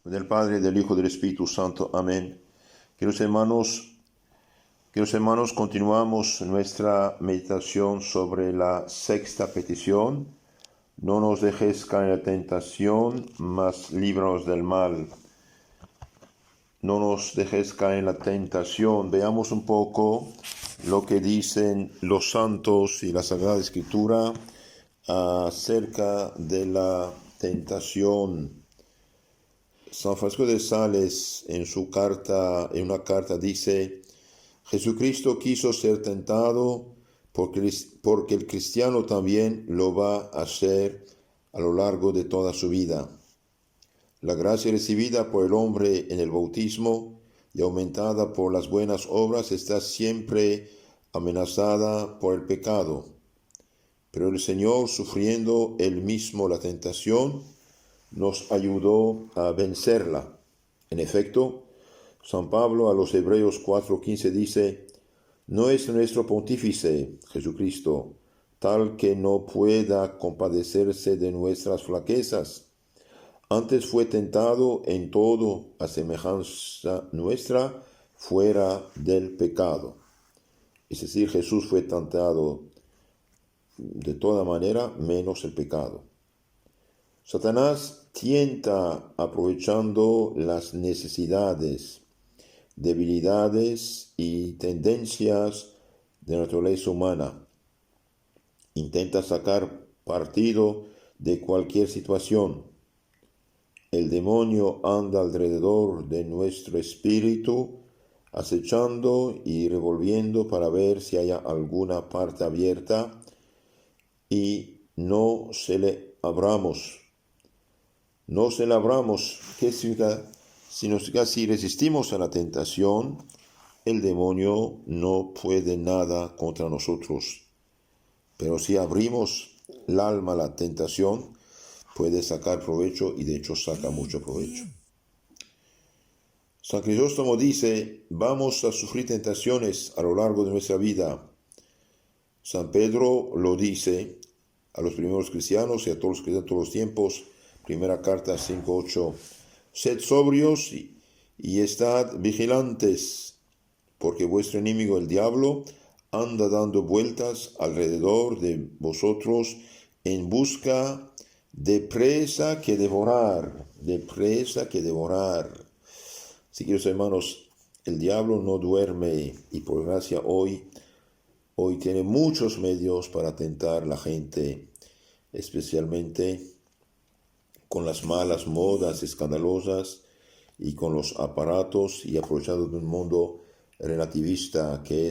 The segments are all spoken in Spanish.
Del Padre, del Hijo, del Espíritu Santo. Amén. Queridos hermanos, continuamos nuestra meditación sobre la sexta petición. No nos dejes caer en la tentación, mas líbranos del mal. No nos dejes caer en la tentación. Veamos un poco lo que dicen los santos y la Sagrada Escritura acerca de la tentación. San Francisco de Sales en una carta dice: Jesucristo quiso ser tentado porque el cristiano también lo va a hacer a lo largo de toda su vida. La gracia recibida por el hombre en el bautismo y aumentada por las buenas obras está siempre amenazada por el pecado. Pero el Señor, sufriendo él mismo la tentación, nos ayudó a vencerla. En efecto, San Pablo a los Hebreos 4:15 dice: No es nuestro pontífice, Jesucristo, tal que no pueda compadecerse de nuestras flaquezas. Antes fue tentado en todo a semejanza nuestra, fuera del pecado. Es decir, Jesús fue tentado de toda manera, menos el pecado. Satanás tienta aprovechando las necesidades, debilidades y tendencias de la naturaleza humana. Intenta sacar partido de cualquier situación. El demonio anda alrededor de nuestro espíritu, acechando y revolviendo para ver si hay alguna parte abierta y no se le abramos. No se le abramos. ¿Qué significa? Si resistimos a la tentación, el demonio no puede nada contra nosotros. Pero si abrimos el alma a la tentación, puede sacar provecho, y de hecho saca mucho provecho. San Crisóstomo dice: vamos a sufrir tentaciones a lo largo de nuestra vida. San Pedro lo dice a los primeros cristianos y a todos los cristianos de todos los tiempos. Primera carta 5:8. Sed sobrios y estad vigilantes, porque vuestro enemigo el diablo anda dando vueltas alrededor de vosotros en busca de presa que devorar. Sí, queridos hermanos, el diablo no duerme, y por gracia hoy tiene muchos medios para tentar a la gente, especialmente con las malas modas escandalosas y con los aparatos, y aprovechando de un mundo relativista que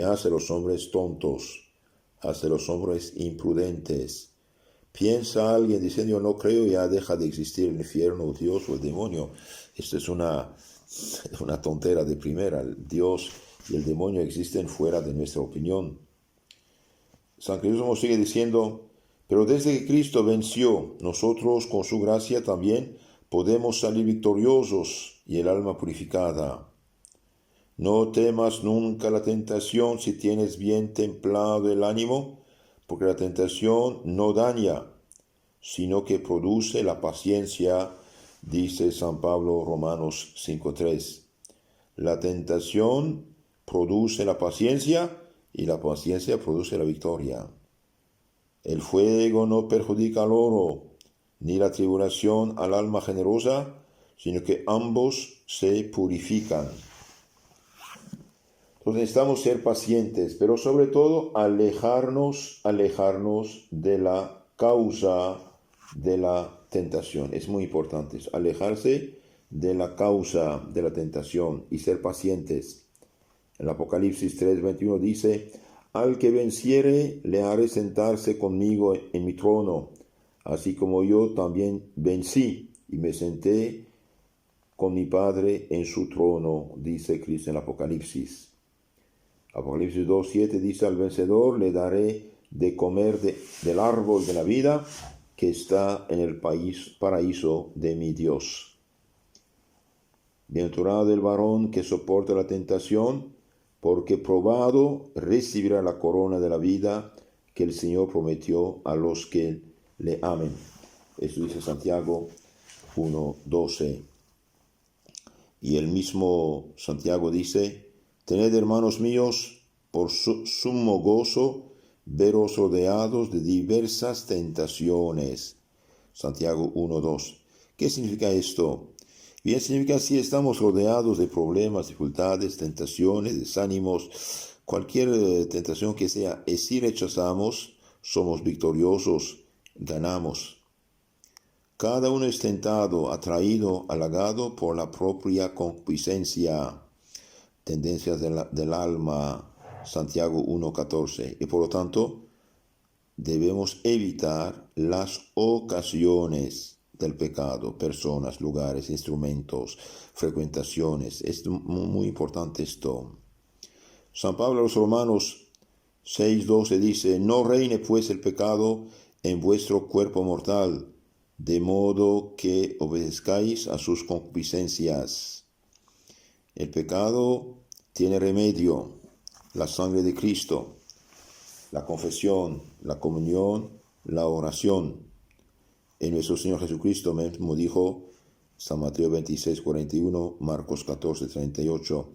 hace a los hombres tontos, hace a los hombres imprudentes. Piensa alguien diciendo: yo no creo, ya deja de existir el infierno, Dios o el demonio. Esto es una tontera de primera. Dios y el demonio existen fuera de nuestra opinión. San Crisóstomo sigue diciendo: pero desde que Cristo venció, nosotros con su gracia también podemos salir victoriosos y el alma purificada. No temas nunca la tentación si tienes bien templado el ánimo, porque la tentación no daña, sino que produce la paciencia, dice San Pablo, Romanos 5:3. La tentación produce la paciencia, y la paciencia produce la victoria. El fuego no perjudica al oro, ni la tribulación al alma generosa, sino que ambos se purifican. Entonces necesitamos ser pacientes, pero sobre todo alejarnos de la causa de la tentación. Es muy importante alejarse de la causa de la tentación y ser pacientes. El Apocalipsis 3:21 dice: al que venciere le haré sentarse conmigo en mi trono, así como yo también vencí y me senté con mi Padre en su trono, dice Cristo en el Apocalipsis. Apocalipsis 2:7 dice: al vencedor le daré de comer del árbol de la vida que está en el paraíso de mi Dios. Bienaventurado el varón que soporta la tentación, porque probado recibirá la corona de la vida que el Señor prometió a los que le amen. Esto dice Santiago 1:12. Y el mismo Santiago dice, tened, hermanos míos, por sumo gozo, veros rodeados de diversas tentaciones. Santiago 1:2. ¿Qué significa esto? Bien, significa si estamos rodeados de problemas, dificultades, tentaciones, desánimos, cualquier tentación que sea, y si rechazamos, somos victoriosos, ganamos. Cada uno es tentado, atraído, halagado por la propia concupiscencia, tendencias del alma, Santiago 1:14. Y por lo tanto, debemos evitar las ocasiones del pecado, personas, lugares, instrumentos, frecuentaciones. Es muy importante esto. San Pablo a los Romanos 6:12 dice, no reine pues el pecado en vuestro cuerpo mortal, de modo que obedezcáis a sus concupiscencias. El pecado tiene remedio, la sangre de Cristo, la confesión, la comunión, la oración. En nuestro Señor Jesucristo mismo dijo, San Mateo 26:41, Marcos 14:38,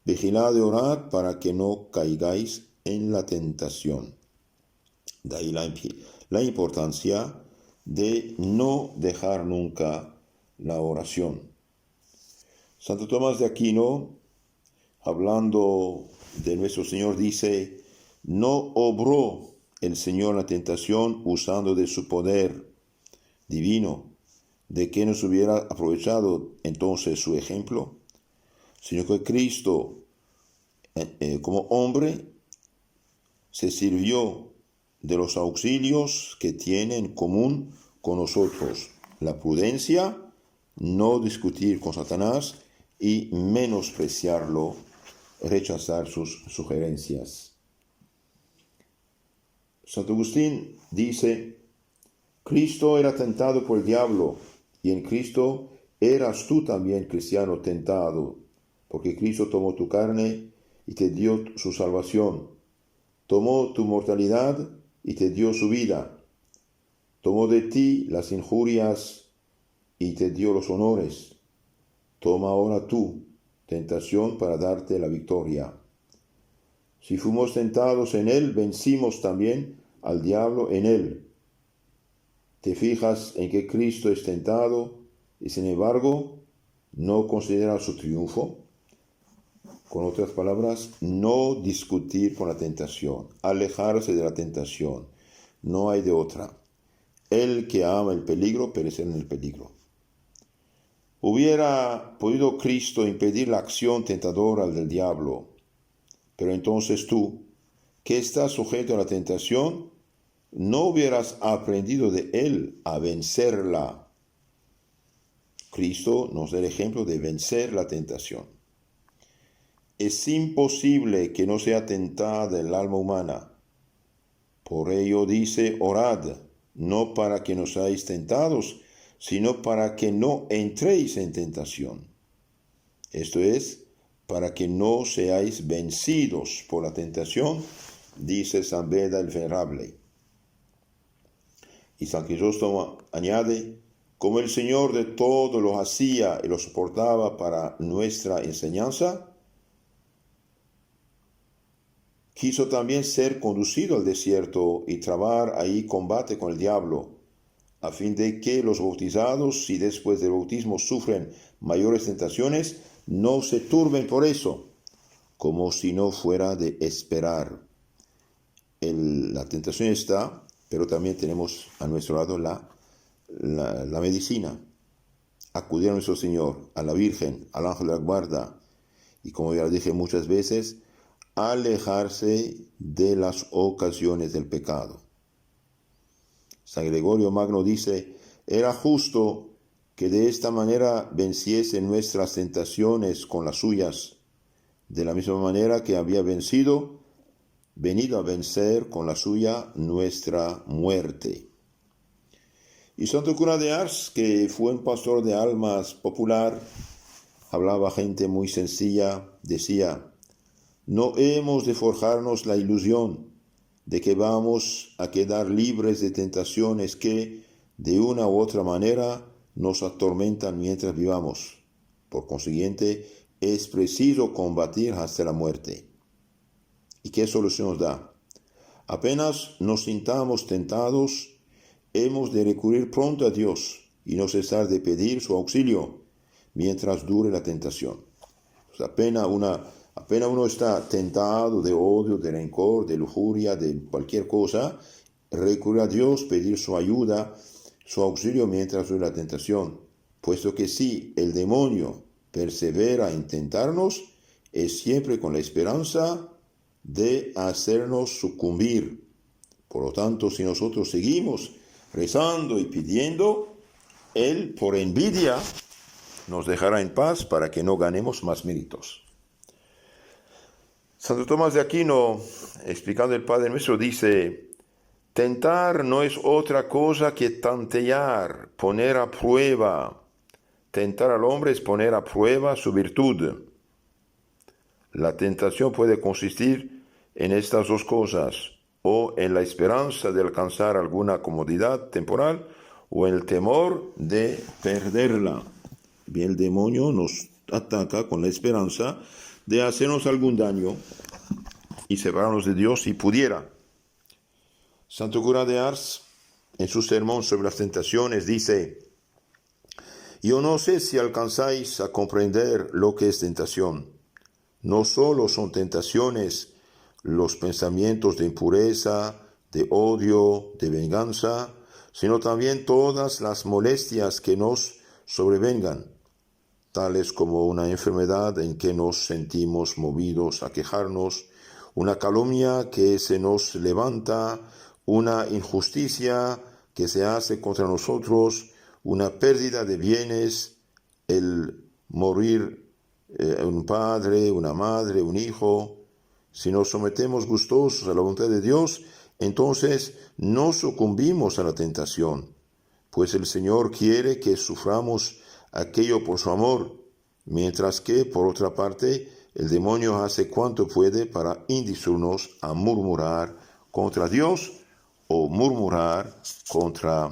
vigilad y orad para que no caigáis en la tentación. De ahí la importancia de no dejar nunca la oración. Santo Tomás de Aquino, hablando de nuestro Señor, dice, no obró el Señor la tentación usando de su poder divino, de que nos hubiera aprovechado entonces su ejemplo, sino que Cristo, como hombre, se sirvió de los auxilios que tiene en común con nosotros, la prudencia, no discutir con Satanás y menospreciarlo, rechazar sus sugerencias. Santo Agustín dice, Cristo era tentado por el diablo, y en Cristo eras tú también, cristiano, tentado, porque Cristo tomó tu carne y te dio su salvación, tomó tu mortalidad y te dio su vida, tomó de ti las injurias y te dio los honores. Toma ahora tú tentación para darte la victoria. Si fuimos tentados en él, vencimos también al diablo en él. Te fijas en que Cristo es tentado y sin embargo no considera su triunfo. Con otras palabras, no discutir con la tentación, alejarse de la tentación. No hay de otra. El que ama el peligro, perecerá en el peligro. Hubiera podido Cristo impedir la acción tentadora del diablo, pero entonces tú, que estás sujeto a la tentación, no hubieras aprendido de él a vencerla. Cristo nos da el ejemplo de vencer la tentación. Es imposible que no sea tentada el alma humana. Por ello dice, orad, no para que no seáis tentados, sino para que no entréis en tentación. Esto es, para que no seáis vencidos por la tentación, dice San Beda el Venerable. Y San Crisóstomo añade, como el Señor de todo lo hacía y lo soportaba para nuestra enseñanza, quiso también ser conducido al desierto y trabar ahí combate con el diablo, a fin de que los bautizados, si después del bautismo sufren mayores tentaciones, no se turben por eso, como si no fuera de esperar. La tentación está, pero también tenemos a nuestro lado la medicina. Acudir a nuestro Señor, a la Virgen, al ángel de la guarda, y como ya lo dije muchas veces, alejarse de las ocasiones del pecado. San Gregorio Magno dice, era justo que de esta manera venciese nuestras tentaciones con las suyas, de la misma manera que había venido a vencer con la suya nuestra muerte. Y Santo Cura de Ars, que fue un pastor de almas popular, hablaba gente muy sencilla, decía, no hemos de forjarnos la ilusión de que vamos a quedar libres de tentaciones que, de una u otra manera, nos atormentan mientras vivamos. Por consiguiente, es preciso combatir hasta la muerte. ¿Y qué solución nos da? Apenas nos sintamos tentados, hemos de recurrir pronto a Dios y no cesar de pedir su auxilio mientras dure la tentación. Pues apenas uno está tentado de odio, de rencor, de lujuria, de cualquier cosa, recurrir a Dios, pedir su ayuda, su auxilio mientras dure la tentación, puesto que si el demonio persevera en tentarnos, es siempre con la esperanza de hacernos sucumbir. Por lo tanto, si nosotros seguimos rezando y pidiendo, Él, por envidia, nos dejará en paz para que no ganemos más méritos. Santo Tomás de Aquino, explicando el Padre Nuestro, dice: tentar no es otra cosa que tantear, poner a prueba. Tentar al hombre es poner a prueba su virtud. La tentación puede consistir en estas dos cosas, o en la esperanza de alcanzar alguna comodidad temporal, o en el temor de perderla. Bien, el demonio nos ataca con la esperanza de hacernos algún daño y separarnos de Dios si pudiera. Santo Cura de Ars, en su sermón sobre las tentaciones, dice: yo no sé si alcanzáis a comprender lo que es tentación. No solo son tentaciones los pensamientos de impureza, de odio, de venganza, sino también todas las molestias que nos sobrevengan, tales como una enfermedad en que nos sentimos movidos a quejarnos, una calumnia que se nos levanta, una injusticia que se hace contra nosotros, una pérdida de bienes, el morir un padre, una madre, un hijo. Si nos sometemos gustosos a la voluntad de Dios, entonces no sucumbimos a la tentación, pues el Señor quiere que suframos aquello por su amor, mientras que, por otra parte, el demonio hace cuanto puede para inducirnos a murmurar contra Dios o murmurar contra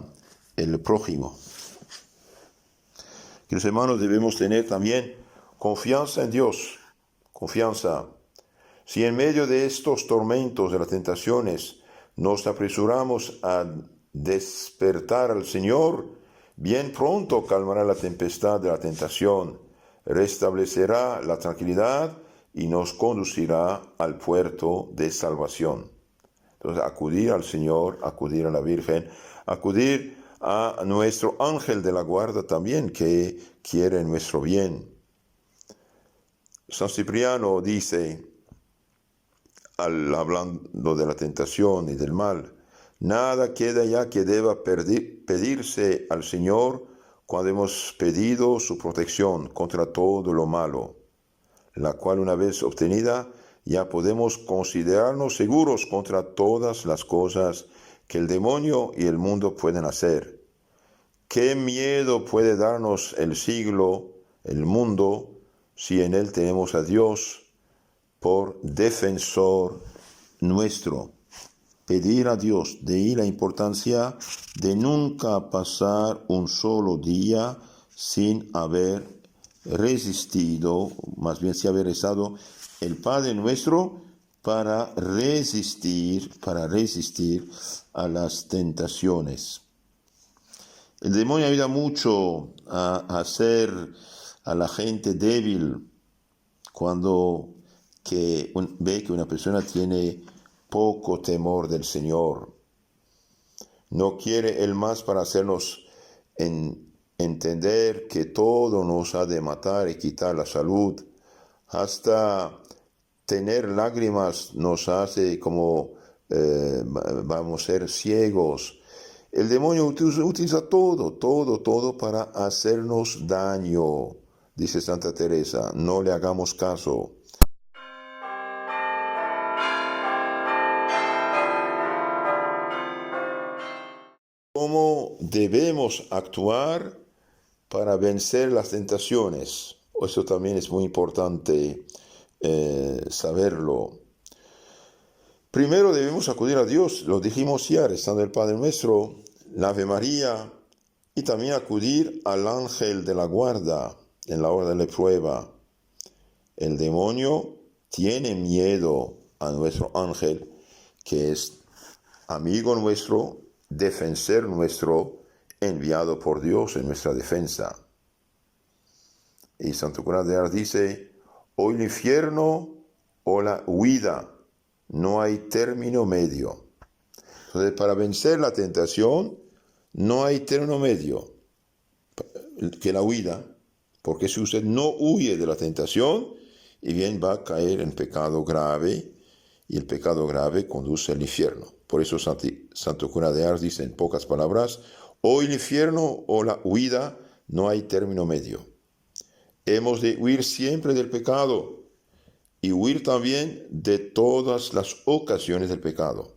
el prójimo. Queridos hermanos, debemos tener también confianza en Dios, confianza. Si en medio de estos tormentos de las tentaciones nos apresuramos a despertar al Señor, bien pronto calmará la tempestad de la tentación, restablecerá la tranquilidad y nos conducirá al puerto de salvación. Entonces, acudir al Señor, acudir a la Virgen, acudir a nuestro ángel de la guarda también, que quiere nuestro bien. San Cipriano dice, hablando de la tentación y del mal: nada queda ya que deba pedirse al Señor cuando hemos pedido su protección contra todo lo malo, la cual, una vez obtenida, ya podemos considerarnos seguros contra todas las cosas que el demonio y el mundo pueden hacer. ¿Qué miedo puede darnos el siglo, el mundo, si en él tenemos a Dios por defensor nuestro? Pedir a Dios, de ahí la importancia de nunca pasar un solo día sin haber resistido, más bien sin haber rezado el Padre Nuestro para resistir a las tentaciones. El demonio ayuda mucho a hacer a la gente débil cuando ve que una persona tiene poco temor del Señor. No quiere Él más para hacernos entender que todo nos ha de matar y quitar la salud. Hasta tener lágrimas nos hace como vamos a ser ciegos. El demonio utiliza todo para hacernos daño. Dice Santa Teresa, no le hagamos caso. ¿Cómo debemos actuar para vencer las tentaciones? Eso también es muy importante saberlo. Primero debemos acudir a Dios, lo dijimos ya, rezando el Padre Nuestro, la Ave María, y también acudir al ángel de la guarda, en la hora de la prueba, el demonio tiene miedo a nuestro ángel, que es amigo nuestro, defensor nuestro, enviado por Dios en nuestra defensa. Y Santo Cura de Ars dice, o el infierno o la huida, no hay término medio. Entonces, para vencer la tentación, no hay término medio que la huida, porque si usted no huye de la tentación, y bien va a caer en pecado grave, y el pecado grave conduce al infierno. Por eso Santo Cura de Ars dice en pocas palabras, o el infierno o la huida, no hay término medio. Hemos de huir siempre del pecado y huir también de todas las ocasiones del pecado.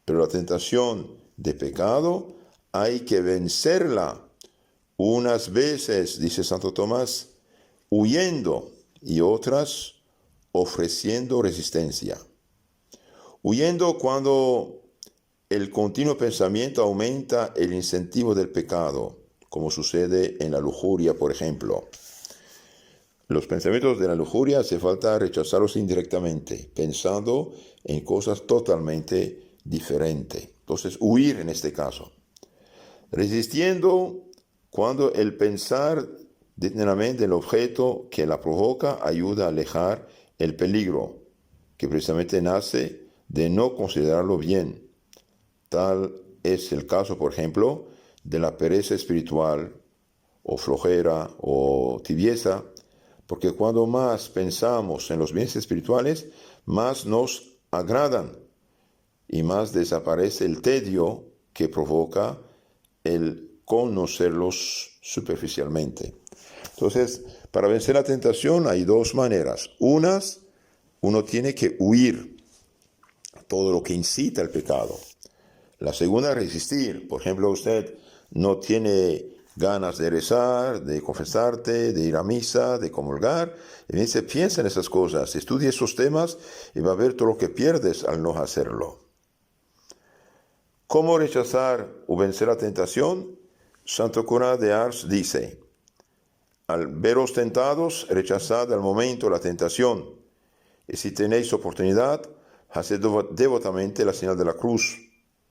Pero la tentación de pecado hay que vencerla unas veces, dice Santo Tomás, huyendo y otras ofreciendo resistencia. Huyendo cuando el continuo pensamiento aumenta el incentivo del pecado, como sucede en la lujuria, por ejemplo. Los pensamientos de la lujuria hace falta rechazarlos indirectamente, pensando en cosas totalmente diferentes. Entonces, huir en este caso. Resistiendo cuando el pensar detenidamente en el objeto que la provoca ayuda a alejar el peligro, que precisamente nace de no considerarlo bien. Tal es el caso, por ejemplo, de la pereza espiritual, o flojera, o tibieza, porque cuando más pensamos en los bienes espirituales, más nos agradan y más desaparece el tedio que provoca el conocerlos superficialmente. Entonces, para vencer la tentación hay dos maneras. Uno tiene que huir todo lo que incita al pecado. La segunda, resistir. Por ejemplo, usted no tiene ganas de rezar, de confesarte, de ir a misa, de comulgar. Y dice, piensa en esas cosas, estudia esos temas y va a ver todo lo que pierdes al no hacerlo. ¿Cómo rechazar o vencer la tentación? Santo Cura de Ars dice, al veros tentados, rechazad al momento la tentación, y si tenéis oportunidad, haced devotamente la señal de la cruz.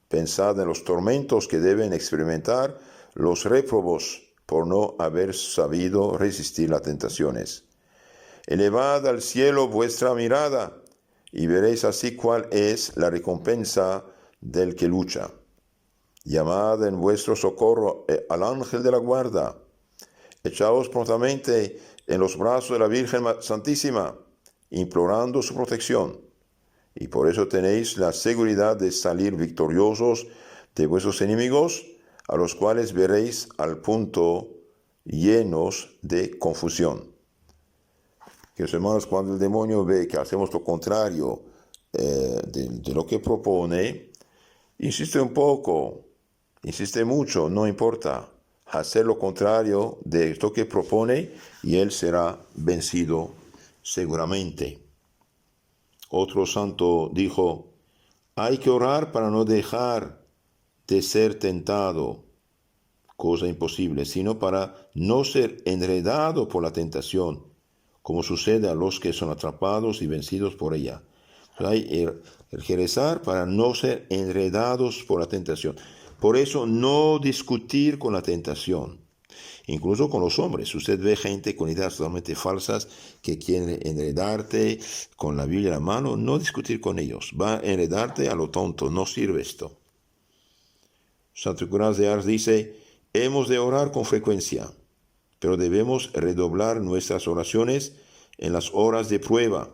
Pensad en los tormentos que deben experimentar los réprobos por no haber sabido resistir las tentaciones. Elevad al cielo vuestra mirada, y veréis así cuál es la recompensa del que lucha. Llamad en vuestro socorro al ángel de la guarda. Echaos prontamente en los brazos de la Virgen Santísima, implorando su protección. Y por eso tenéis la seguridad de salir victoriosos de vuestros enemigos, a los cuales veréis al punto llenos de confusión. Queridos hermanos, cuando el demonio ve que hacemos lo contrario de lo que propone, insiste un poco, insiste mucho, no importa. Hacer lo contrario de esto que propone y él será vencido seguramente. Otro santo dijo, hay que orar para no dejar de ser tentado, cosa imposible, sino para no ser enredado por la tentación, como sucede a los que son atrapados y vencidos por ella. Hay que rezar para no ser enredados por la tentación. Por eso no discutir con la tentación, incluso con los hombres. Usted ve gente con ideas totalmente falsas que quieren enredarte con la Biblia en la mano, no discutir con ellos. Va a enredarte a lo tonto, no sirve esto. Santo Cura de Ars dice, hemos de orar con frecuencia, pero debemos redoblar nuestras oraciones en las horas de prueba,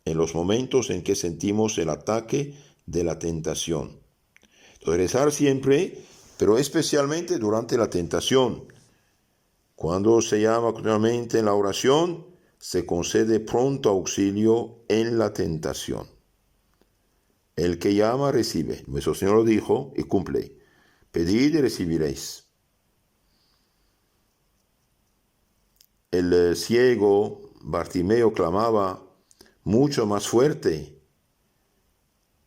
en los momentos en que sentimos el ataque de la tentación. Rezar siempre, pero especialmente durante la tentación. Cuando se llama continuamente en la oración, se concede pronto auxilio en la tentación. El que llama, recibe. Nuestro Señor lo dijo y cumple. Pedid y recibiréis. El ciego Bartimeo clamaba mucho más fuerte,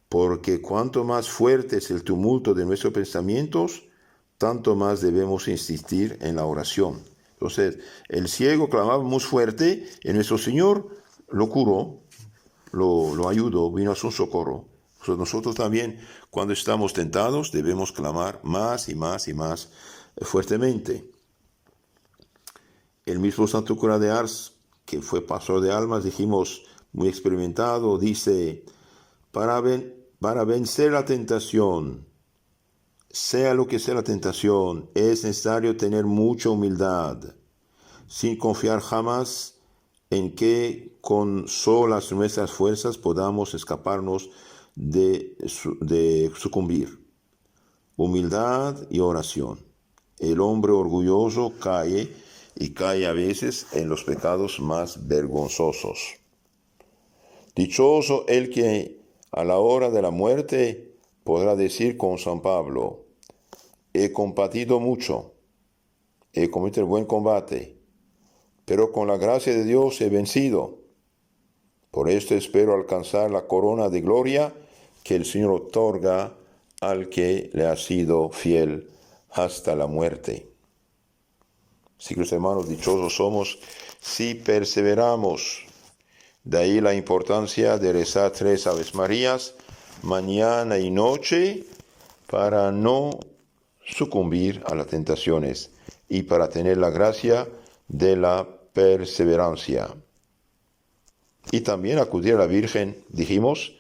porque cuanto más fuerte es el tumulto de nuestros pensamientos, tanto más debemos insistir en la oración. Entonces, el ciego clamaba muy fuerte y nuestro Señor lo curó, lo ayudó, vino a su socorro. Entonces, nosotros también, cuando estamos tentados, debemos clamar más y más y más fuertemente. El mismo Santo Cura de Ars, que fue pastor de almas, dijimos, muy experimentado, dice, para vencer la tentación, sea lo que sea la tentación, es necesario tener mucha humildad, sin confiar jamás en que con solas nuestras fuerzas podamos escaparnos de sucumbir. Humildad y oración. El hombre orgulloso cae y cae a veces en los pecados más vergonzosos. Dichoso el que a la hora de la muerte podrá decir con San Pablo, he combatido mucho, he cometido el buen combate, pero con la gracia de Dios he vencido. Por esto espero alcanzar la corona de gloria que el Señor otorga al que le ha sido fiel hasta la muerte. Así que los hermanos, dichosos somos si perseveramos. De ahí la importancia de rezar 3 Aves Marías mañana y noche para no sucumbir a las tentaciones y para tener la gracia de la perseverancia. Y también acudir a la Virgen, dijimos,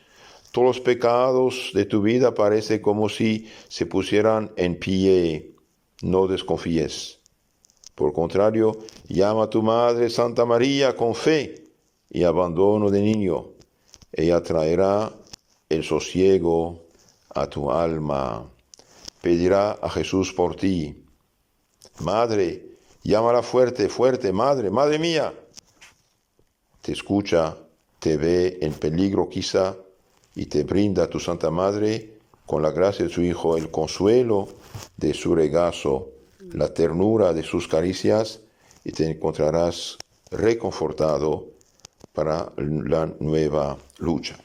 todos los pecados de tu vida parece como si se pusieran en pie, no desconfíes. Por contrario, llama a tu Madre Santa María con fe y abandono de niño. Ella traerá el sosiego a tu alma. Pedirá a Jesús por ti. Madre, llámala fuerte, fuerte, madre, madre mía. Te escucha, te ve en peligro quizá y te brinda a tu Santa Madre con la gracia de su Hijo el consuelo de su regazo, la ternura de sus caricias y te encontrarás reconfortado para la nueva lucha.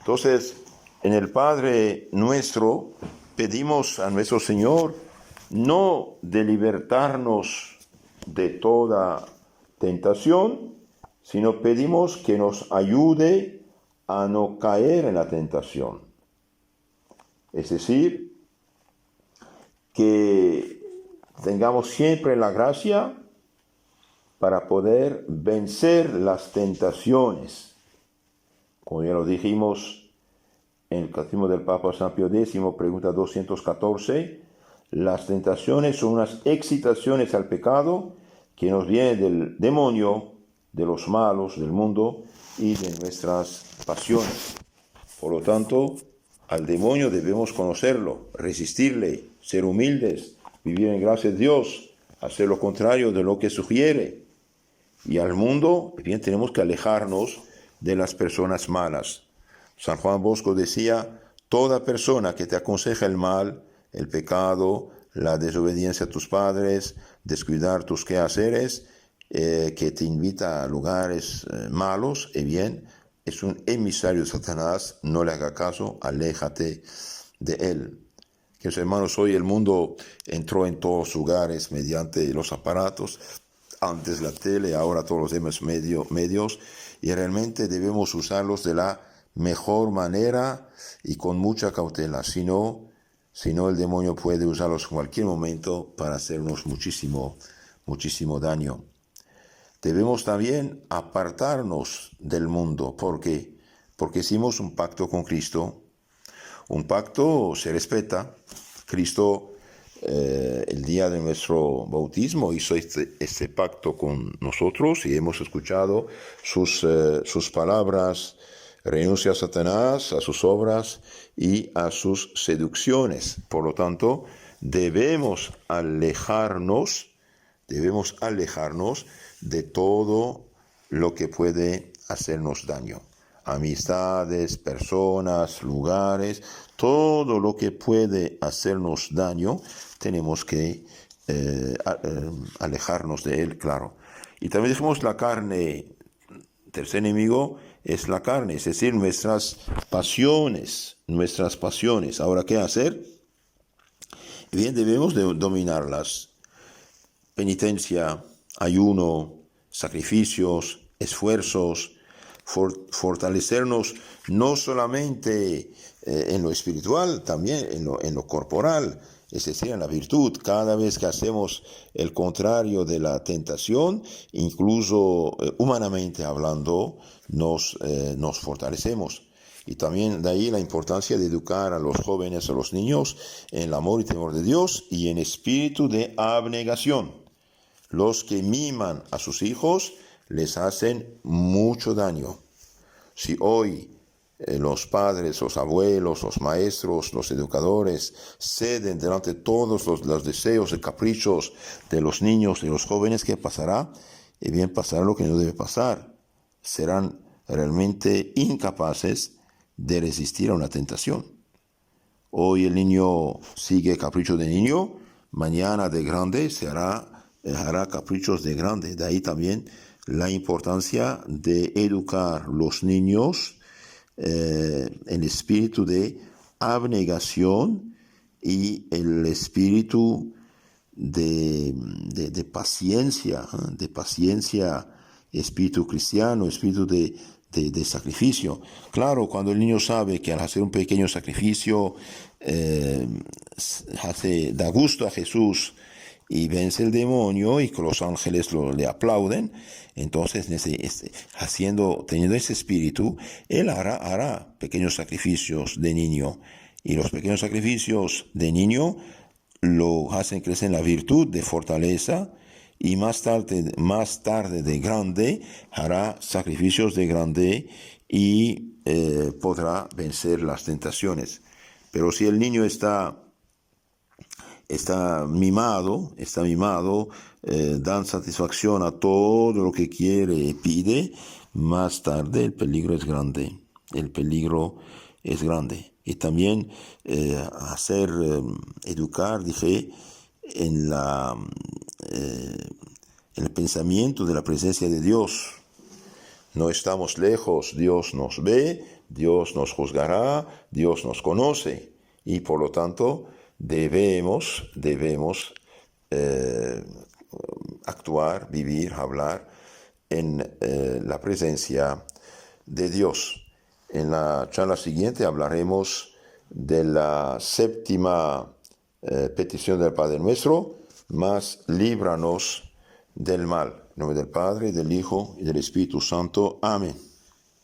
Entonces, en el Padre Nuestro pedimos a nuestro Señor no de libertarnos de toda tentación, sino pedimos que nos ayude a no caer en la tentación. Es decir, que tengamos siempre la gracia para poder vencer las tentaciones. Como ya lo dijimos en el Catecismo del Papa San Pío X, pregunta 214, las tentaciones son unas excitaciones al pecado que nos vienen del demonio, de los malos del mundo y de nuestras pasiones. Por lo tanto, al demonio debemos conocerlo, resistirle, ser humildes, vivir en gracia de Dios, hacer lo contrario de lo que sugiere. Y al mundo, bien, tenemos que alejarnos de las personas malas. San Juan Bosco decía, toda persona que te aconseja el mal, el pecado, la desobediencia a tus padres, descuidar tus quehaceres, que te invita a lugares malos, bien, es un emisario de Satanás, no le haga caso, aléjate de él. Queridos hermanos, hoy el mundo entró en todos los lugares mediante los aparatos, antes la tele, ahora todos los demás medios, y realmente debemos usarlos de la mejor manera y con mucha cautela, si no el demonio puede usarlos en cualquier momento para hacernos muchísimo daño. Debemos también apartarnos del mundo. ¿Por qué? Porque hicimos un pacto con Cristo. Un pacto se respeta. Cristo, el día de nuestro bautismo, hizo este pacto con nosotros y hemos escuchado sus palabras. Renuncia a Satanás, a sus obras y a sus seducciones. Por lo tanto, debemos alejarnos de todo lo que puede hacernos daño. Amistades, personas, lugares, todo lo que puede hacernos daño, tenemos que alejarnos de él, claro. Y también dijimos la carne, tercer enemigo es la carne, es decir, nuestras pasiones. Ahora, ¿qué hacer? Bien, debemos de dominarlas. Penitencia, ayuno, sacrificios, esfuerzos, fortalecernos no solamente en lo espiritual, también en lo corporal, es decir, en la virtud. Cada vez que hacemos el contrario de la tentación, incluso humanamente hablando, nos fortalecemos. Y también de ahí la importancia de educar a los jóvenes, a los niños, en el amor y temor de Dios y en espíritu de abnegación. Los que miman a sus hijos les hacen mucho daño. Si hoy los padres, los abuelos, los maestros, los educadores ceden delante de todos los deseos y caprichos de los niños y los jóvenes, ¿qué pasará? Y bien, pasará lo que no debe pasar. Serán realmente incapaces de resistir a una tentación. Hoy el niño sigue capricho de niño, mañana de grande hará caprichos de grande. De ahí también la importancia de educar los niños el espíritu de abnegación y el espíritu de paciencia, espíritu cristiano, espíritu de sacrificio. Claro, cuando el niño sabe que al hacer un pequeño sacrificio da gusto a Jesús y vence el demonio y que los ángeles le aplauden, entonces teniendo ese espíritu, él hará pequeños sacrificios de niño, y los pequeños sacrificios de niño lo hacen crecer en la virtud de fortaleza, y más tarde de grande hará sacrificios de grande y podrá vencer las tentaciones. Pero si el niño está mimado, dan satisfacción a todo lo que quiere y pide, más tarde el peligro es grande. Y también educar, dije, en el pensamiento de la presencia de Dios. No estamos lejos, Dios nos ve, Dios nos juzgará, Dios nos conoce, y por lo tanto debemos actuar, vivir, hablar en la presencia de Dios. En la charla siguiente hablaremos de la séptima petición del Padre Nuestro, mas líbranos del mal. En nombre del Padre, del Hijo y del Espíritu Santo. Amén.